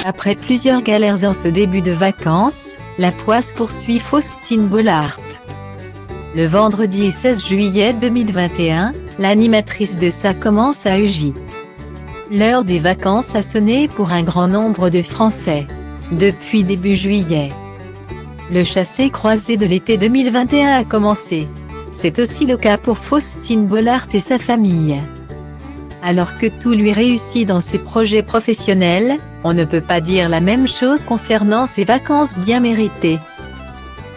Après plusieurs galères en ce début de vacances, la poisse poursuit Faustine Bollaert. Le vendredi 16 juillet 2021, l'animatrice de Ça commence à UJ. L'heure des vacances a sonné pour un grand nombre de Français. Depuis début juillet, le chassé-croisé de l'été 2021 a commencé. C'est aussi le cas pour Faustine Bollaert et sa famille. Alors que tout lui réussit dans ses projets professionnels, on ne peut pas dire la même chose concernant ses vacances bien méritées.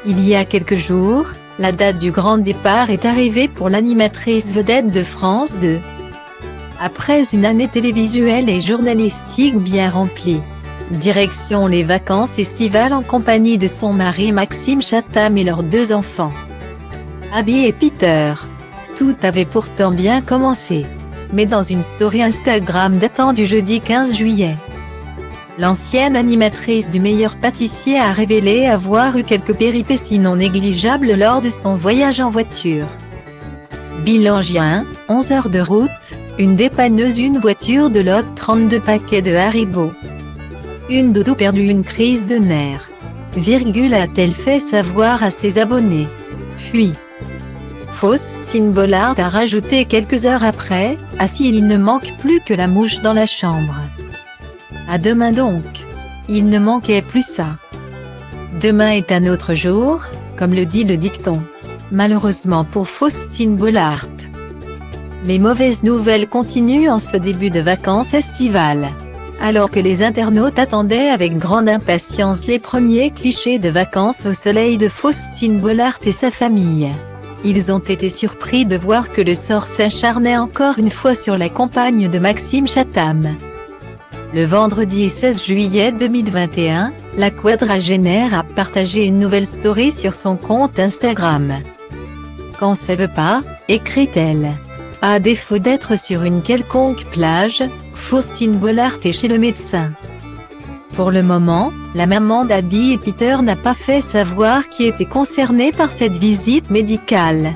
Il y a quelques jours, la date du grand départ est arrivée pour l'animatrice vedette de France 2. Après une année télévisuelle et journalistique bien remplie, direction les vacances estivales en compagnie de son mari Maxime Chatham et leurs 2 enfants, Abby et Peter. Tout avait pourtant bien commencé. Mais dans une story Instagram datant du jeudi 15 juillet, l'ancienne animatrice du meilleur pâtissier a révélé avoir eu quelques péripéties non négligeables lors de son voyage en voiture. Bilan J1, 11 heures de route, une dépanneuse, une voiture de loc, 32 paquets de Haribo. Une doudou perdue, une crise de nerfs. A-t-elle fait savoir à ses abonnés. Puis, Faustine Bollaert a rajouté quelques heures après, « Ah si, il ne manque plus que la mouche dans la chambre. À demain donc. Il ne manquait plus ça. Demain est un autre jour, comme le dit le dicton. » Malheureusement pour Faustine Bollaert, les mauvaises nouvelles continuent en ce début de vacances estivales. Alors que les internautes attendaient avec grande impatience les premiers clichés de vacances au soleil de Faustine Bollaert et sa famille, ils ont été surpris de voir que le sort s'acharnait encore une fois sur la compagne de Maxime Chatham. Le vendredi 16 juillet 2021, la quadragénaire a partagé une nouvelle story sur son compte Instagram. Quand ça veut pas, écrit-elle. À défaut d'être sur une quelconque plage, Faustine Bollaert est chez le médecin. Pour le moment, la maman d'Abby et Peter n'a pas fait savoir qui était concernée par cette visite médicale.